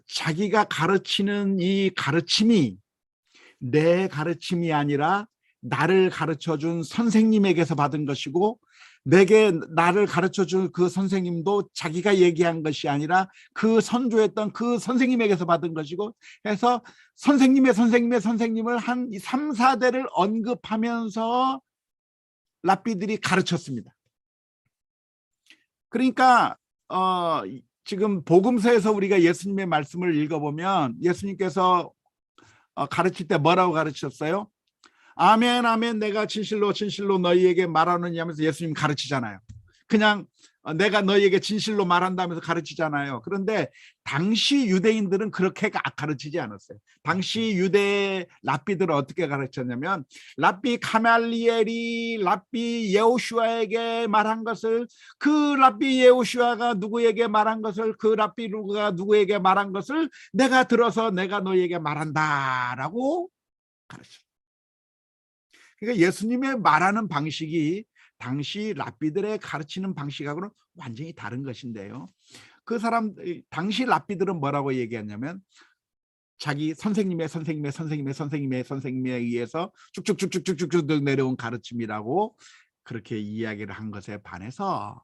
자기가 가르치는 이 가르침이 내 가르침이 아니라 나를 가르쳐준 선생님에게서 받은 것이고 나를 가르쳐준 그 선생님도 자기가 얘기한 것이 아니라 그 선조했던 그 선생님에게서 받은 것이고 해서 선생님의 선생님을 한 3, 4대를 언급하면서 랍비들이 가르쳤습니다. 그러니까 지금 복음서에서 우리가 예수님의 말씀을 읽어보면 예수님께서 가르칠 때 뭐라고 가르쳤어요? 아멘 아멘 내가 진실로 진실로 너희에게 말하느냐 하면서 예수님 가르치잖아요. 그냥 내가 너희에게 진실로 말한다면서 가르치잖아요. 그런데 당시 유대인들은 그렇게 가르치지 않았어요. 당시 유대 랍비들은 어떻게 가르쳤냐면 랍비 가말리엘이 랍비 예호슈아에게 말한 것을 그 랍비 예호슈아가 누구에게 말한 것을 그 랍비 누가 누구에게 말한 것을 내가 들어서 내가 너희에게 말한다라고 가르쳤어요. 그러니까 예수님의 말하는 방식이 당시 랍비들의 가르치는 방식하고는 완전히 다른 것인데요. 당시 랍비들은 뭐라고 얘기했냐면 자기 선생님에 의해서 쭉쭉쭉쭉쭉쭉 내려온 가르침이라고 그렇게 이야기를 한 것에 반해서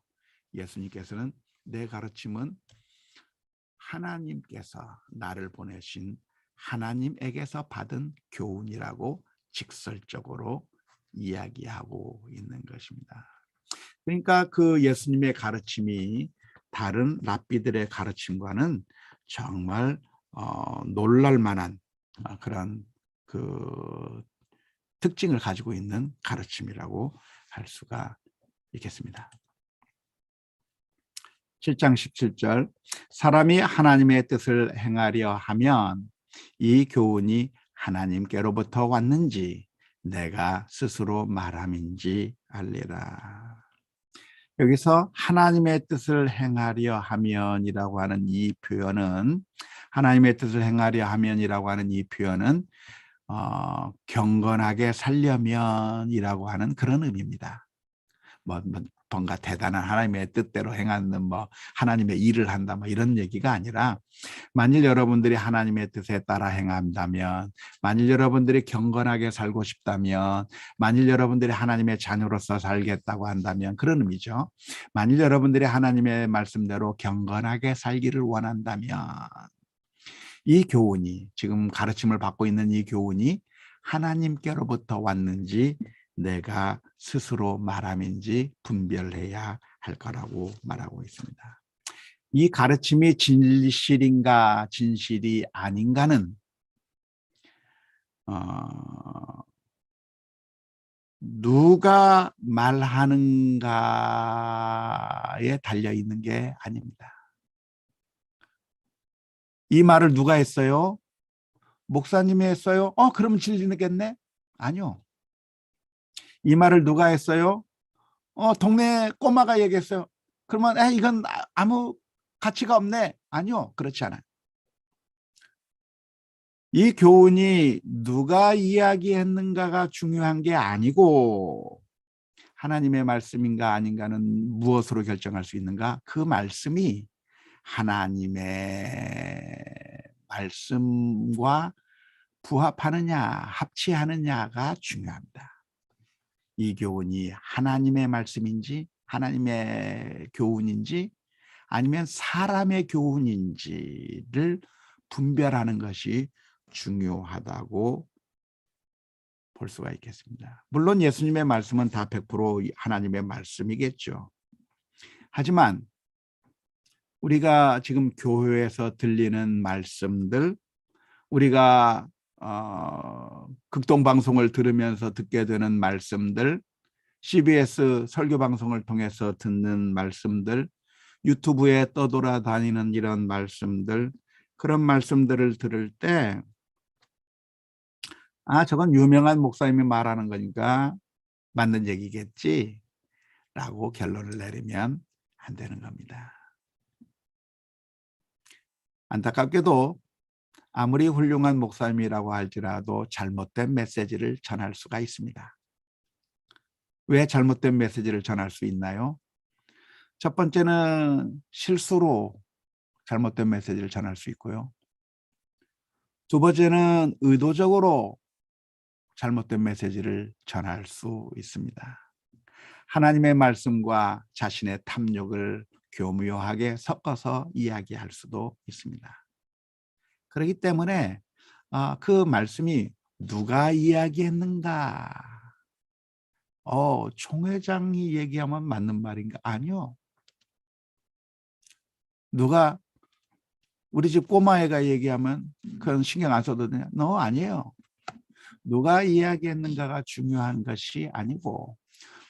예수님께서는 내 가르침은 하나님께서 나를 보내신 하나님에게서 받은 교훈이라고 직설적으로 이야기하고 있는 것입니다. 그러니까 그 예수님의 가르침이 다른 랍비들의 가르침과는 정말 놀랄 만한 그런 그 특징을 가지고 있는 가르침이라고 할 수가 있겠습니다. 7장 17절 사람이 하나님의 뜻을 행하려 하면 이 교훈이 하나님께로부터 왔는지 내가 스스로 말함인지 알리라. 여기서 하나님의 뜻을 행하려 하면이라고 하는 이 표현은 하나님의 뜻을 행하려 하면이라고 하는 이 표현은 경건하게 살려면이라고 하는 그런 의미입니다. 뭔가 대단한 하나님의 뜻대로 행하는 하나님의 일을 한다 이런 얘기가 아니라 만일 여러분들이 하나님의 뜻에 따라 행한다면 만일 여러분들이 경건하게 살고 싶다면 만일 여러분들이 하나님의 자녀로서 살겠다고 한다면 그런 의미죠. 만일 여러분들이 하나님의 말씀대로 경건하게 살기를 원한다면 이 교훈이 지금 가르침을 받고 있는 이 교훈이 하나님께로부터 왔는지 내가 스스로 말함인지 분별해야 할 거라고 말하고 있습니다. 이 가르침이 진실인가 진실이 아닌가는 누가 말하는가에 달려 있는 게 아닙니다. 이 말을 누가 했어요? 목사님이 했어요? 그러면 진리겠네? 아니요. 이 말을 누가 했어요? 동네 꼬마가 얘기했어요. 그러면 이건 아무 가치가 없네. 아니요. 그렇지 않아요. 이 교훈이 누가 이야기했는가가 중요한 게 아니고 하나님의 말씀인가 아닌가는 무엇으로 결정할 수 있는가? 그 말씀이 하나님의 말씀과 부합하느냐 합치하느냐가 중요합니다. 이 교훈이 하나님의 말씀인지 하나님의 교훈인지 아니면 사람의 교훈인지를 분별하는 것이 중요하다고 볼 수가 있겠습니다. 물론 예수님의 말씀은 다 100% 하나님의 말씀이겠죠. 하지만 우리가 지금 교회에서 들리는 말씀들, 우리가 극동방송을 들으면서 듣게 되는 말씀들, CBS 설교방송을 통해서 듣는 말씀들, 유튜브에 떠돌아다니는 이런 말씀들, 그런 말씀들을 들을 때 저건 유명한 목사님이 말하는 거니까 맞는 얘기겠지 라고 결론을 내리면 안 되는 겁니다. 안타깝게도 아무리 훌륭한 목사님이라고 할지라도 잘못된 메시지를 전할 수가 있습니다. 왜 잘못된 메시지를 전할 수 있나요? 첫 번째는 실수로 잘못된 메시지를 전할 수 있고요. 두 번째는 의도적으로 잘못된 메시지를 전할 수 있습니다. 하나님의 말씀과 자신의 탐욕을 교묘하게 섞어서 이야기할 수도 있습니다. 그렇기 때문에 그 말씀이 누가 이야기했는가? 총회장이 얘기하면 맞는 말인가? 아니요. 누가 우리 집 꼬마애가 얘기하면 그건 신경 안 써도 되냐? 아니에요. 누가 이야기했는가가 중요한 것이 아니고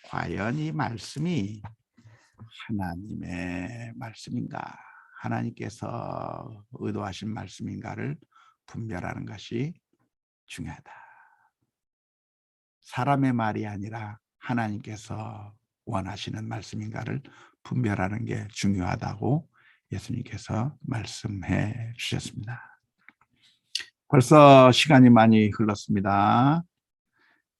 과연 이 말씀이 하나님의 말씀인가, 하나님께서 의도하신 말씀인가를 분별하는 것이 중요하다. 사람의 말이 아니라 하나님께서 원하시는 말씀인가를 분별하는 게 중요하다고 예수님께서 말씀해 주셨습니다. 벌써 시간이 많이 흘렀습니다.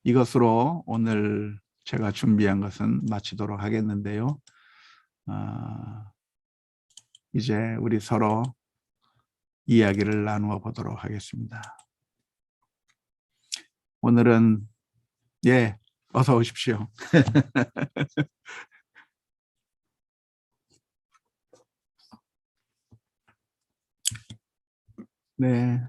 이것으로 오늘 제가 준비한 것은 마치도록 하겠는데요. 이제 우리 서로 이야기를 나누어 보도록 하겠습니다. 오늘은 어서 오십시오. 네.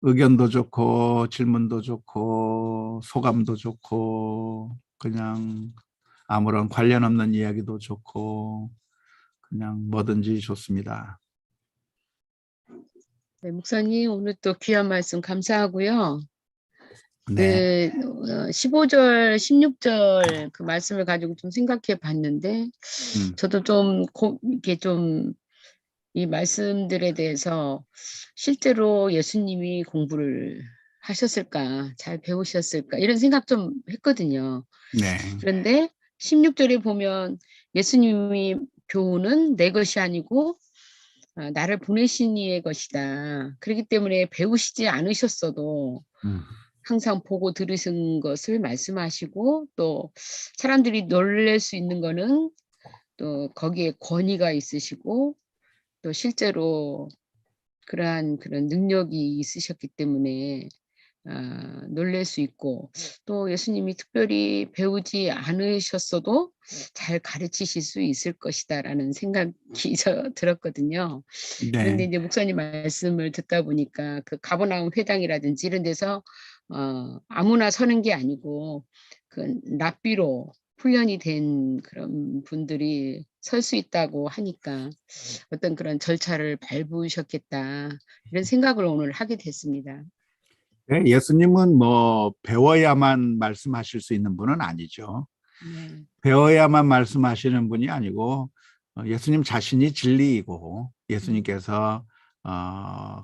의견도 좋고 질문도 좋고 소감도 좋고 그냥 아무런 관련 없는 이야기도 좋고 그냥 뭐든지 좋습니다. 네, 목사님 오늘 또 귀한 말씀 감사하고요. 네. 15절, 16절 그 말씀을 가지고 좀 생각해 봤는데 저도 좀 이렇게 좀 이 말씀들에 대해서 실제로 예수님이 공부를 하셨을까, 잘 배우셨을까 이런 생각 좀 했거든요. 네. 그런데 16절에 보면 예수님이 교훈은 내 것이 아니고 나를 보내신 이의 것이다. 그렇기 때문에 배우시지 않으셨어도 항상 보고 들으신 것을 말씀하시고 또 사람들이 놀랄 수 있는 거는 또 거기에 권위가 있으시고 또 실제로 그런 능력이 있으셨기 때문에 놀랄 수 있고 또 예수님이 특별히 배우지 않으셨어도 잘 가르치실 수 있을 것이다라는 생각이 들었거든요. 그런데 네. 이제 목사님 말씀을 듣다 보니까 그 가버나움 회당이라든지 이런 데서 아무나 서는 게 아니고 그 랍비로 훈련이 된 그런 분들이 설 수 있다고 하니까 어떤 그런 절차를 밟으셨겠다 이런 생각을 오늘 하게 됐습니다. 네, 예수님은 뭐 배워야만 말씀하실 수 있는 분은 아니죠. 네. 배워야만 말씀하시는 분이 아니고 예수님 자신이 진리이고 음. 예수님께서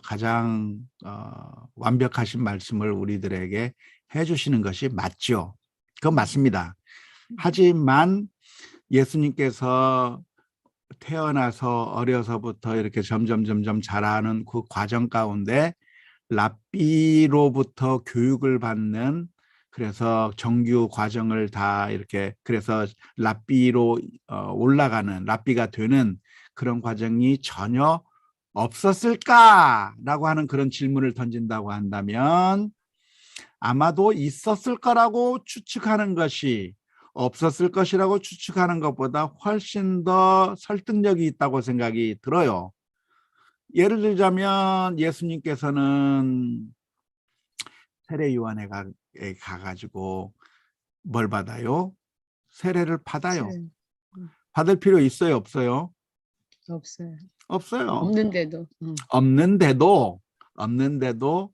가장 완벽하신 말씀을 우리들에게 해주시는 것이 맞죠. 그건 맞습니다. 하지만 예수님께서 태어나서 어려서부터 이렇게 점점 자라는 그 과정 가운데 랍비로부터 교육을 받는, 그래서 정규 과정을 다 이렇게, 그래서 랍비로 올라가는, 랍비가 되는 그런 과정이 전혀 없었을까라고 하는 그런 질문을 던진다고 한다면 아마도 있었을 거라고 추측하는 것이 없었을 것이라고 추측하는 것보다 훨씬 더 설득력이 있다고 생각이 들어요. 예를 들자면 예수님께서는 세례 요한에 가가지고 뭘 받아요? 세례를 받아요. 네. 받을 필요 있어요, 없어요? 없어요. 없어요. 없는데도. 없는데도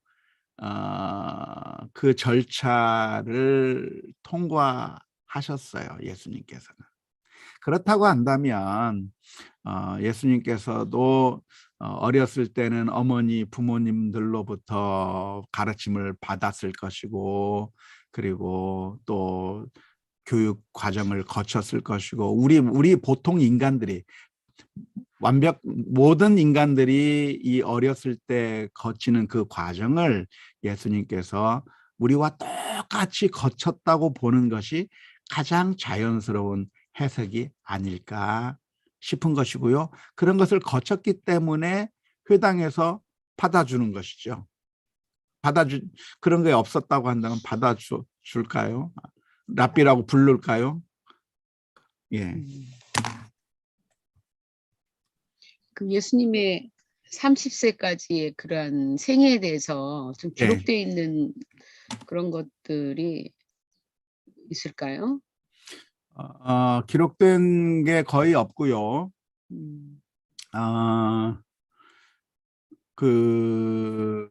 그 절차를 통과하셨어요, 예수님께서는. 그렇다고 한다면 예수님께서도 어렸을 때는 어머니 부모님들로부터 가르침을 받았을 것이고, 그리고 또 교육 과정을 거쳤을 것이고, 우리 보통 인간들이, 모든 인간들이 이 어렸을 때 거치는 그 과정을 예수님께서 우리와 똑같이 거쳤다고 보는 것이 가장 자연스러운 해석이 아닐까 싶은 것이고요. 그런 것을 거쳤기 때문에 회당에서 받아주는 것이죠. 그런 게 없었다고 한다면 받아줄까요? 랍비라고 부를까요? 예. 그 예수님의 30세까지의 그런 생애에 대해서 좀 예. 기록되어 있는 그런 것들이 있을까요? 기록된 게 거의 없고요. 음. 그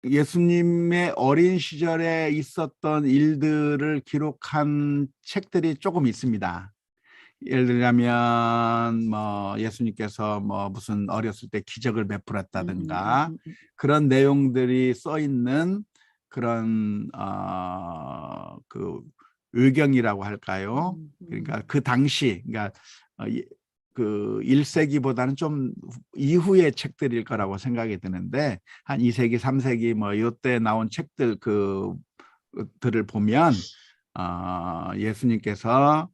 예수님의 어린 시절에 있었던 일들을 기록한 책들이 조금 있습니다. 예를 들자면 뭐 예수님께서 뭐 무슨 어렸을 때 기적을 베풀었다든가 그런 내용들이 써 있는 그런 그 의경이라고 할까요? 그러니까 그 당시, 그러니까 그 1세기보다는 좀 이후의 책들일 거라고 생각이 드는데, 한 2세기, 3세기 뭐 이때 나온 책들 그들을 보면 예수님께서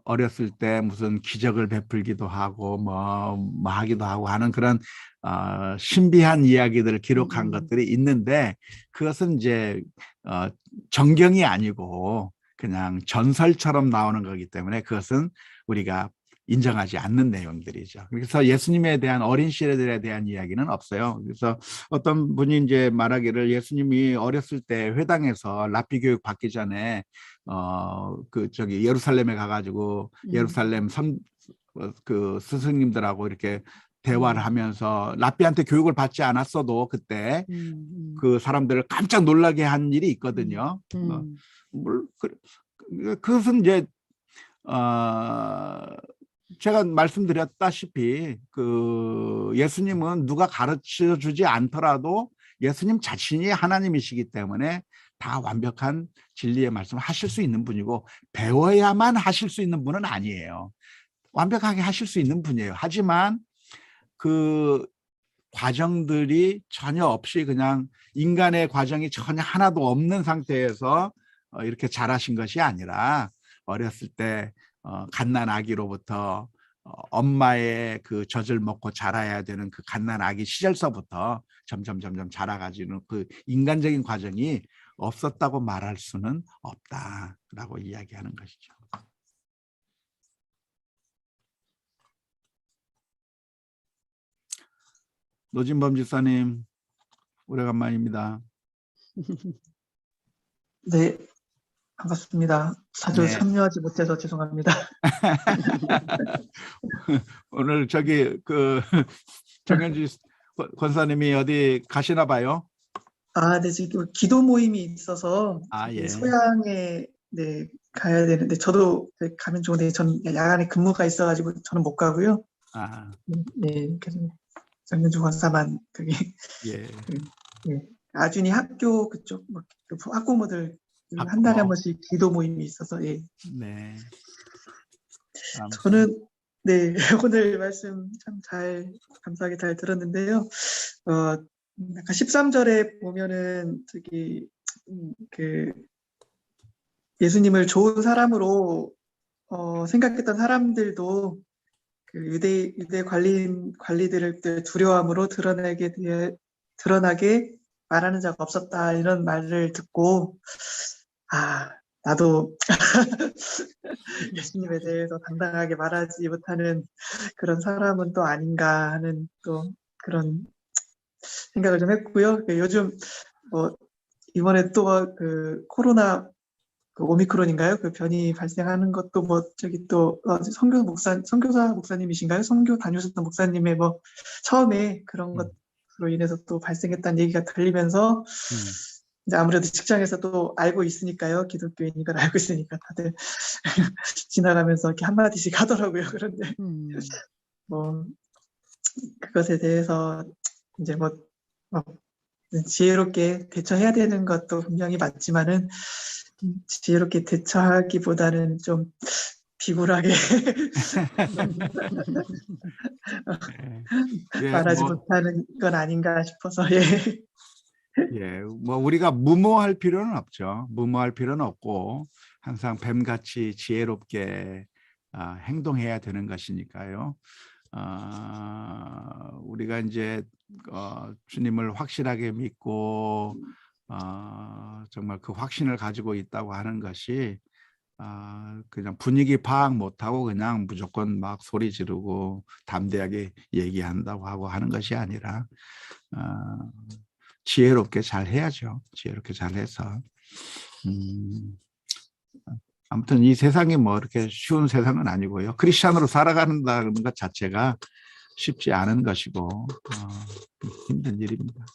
어렸을 때 무슨 기적을 베풀기도 하고 뭐 하기도 하고 하는 그런 신비한 이야기들을 기록한 것들이 있는데, 그것은 이제 정경이 아니고 그냥 전설처럼 나오는 거기 때문에 그것은 우리가 인정하지 않는 내용들이죠. 그래서 예수님에 대한, 어린 시절에 대한 이야기는 없어요. 그래서 어떤 분이 이제 말하기를 예수님이 어렸을 때 회당에서 랍비 교육 받기 전에 예루살렘에 가가지고 예루살렘 그 스승님들하고 이렇게 대화를 하면서 랍비한테 교육을 받지 않았어도 그때 그 사람들을 깜짝 놀라게 한 일이 있거든요. 그것은 이제 제가 말씀드렸다시피 그 예수님은 누가 가르쳐 주지 않더라도 예수님 자신이 하나님이시기 때문에 다 완벽한 진리의 말씀을 하실 수 있는 분이고, 배워야만 하실 수 있는 분은 아니에요. 완벽하게 하실 수 있는 분이에요. 하지만 그 과정들이 전혀 없이 그냥 인간의 과정이 전혀 하나도 없는 상태에서 이렇게 자라신 것이 아니라, 어렸을 때 갓난 아기로부터 엄마의 그 젖을 먹고 자라야 되는 그 갓난 아기 시절서부터 점점 자라가지는 그 인간적인 과정이 없었다고 말할 수는 없다라고 이야기하는 것이죠. 노진범 집사님, 오래간만입니다. 네, 반갑습니다. 자주 네. 참여하지 못해서 죄송합니다. 오늘 저기 그 정현주 권사님이 어디 가시나 봐요? 아, 네, 지금 기도 모임이 있어서 아, 저기 예. 소양에 네, 가야 되는데 저도 네, 가면 좋은데 전 야간에 근무가 있어가지고 저는 못 가고요. 아, 네, 그래서 정윤주 권사만 그게 예. 네, 아준이 학교 그쪽 뭐, 그 학부모들 한 달에 한 번씩 기도 모임이 있어서 예. 네. 저는 네 오늘 말씀 참 잘 감사하게 잘 들었는데요. 약간 13절에 보면은 저기 그 예수님을 좋은 사람으로 생각했던 사람들도 그 유대 관리들을 두려움으로 드러나게 말하는 자가 없었다 이런 말을 듣고 아 나도 예수님에 대해서 당당하게 말하지 못하는 그런 사람은 또 아닌가 하는 또 그런 생각을 좀 했고요. 요즘 뭐 이번에 또 그 코로나 그 오미크론인가요? 그 변이 발생하는 것도 뭐 저기 또 선교사 목사님이신가요? 선교 다녀오셨던 목사님의 뭐 처음에 그런 것으로 인해서 또 발생했다는 얘기가 들리면서 이제 아무래도 직장에서 또 알고 있으니까요. 기독교인 이걸 알고 있으니까 다들 지나가면서 이렇게 한마디씩 하더라고요. 그런데 뭐 그것에 대해서 이제 뭐 지혜롭게 대처해야 되는 것도 분명히 맞지만은 지혜롭게 대처하기보다는 좀 비굴하게 예, 말하지 뭐, 못하는 건 아닌가 싶어서 예. 예, 뭐 우리가 무모할 필요는 없죠. 무모할 필요는 없고 항상 뱀같이 지혜롭게 행동해야 되는 것이니까요. 우리가 이제 주님을 확실하게 믿고 정말 그 확신을 가지고 있다고 하는 것이 그냥 분위기 파악 못하고 그냥 무조건 막 소리 지르고 담대하게 얘기한다고 하고 하는 것이 아니라 지혜롭게 잘 해야죠. 지혜롭게 잘 해서 아무튼 이 세상이 뭐 이렇게 쉬운 세상은 아니고요. 크리스찬으로 살아가는다는 것 자체가 쉽지 않은 것이고 힘든 일입니다.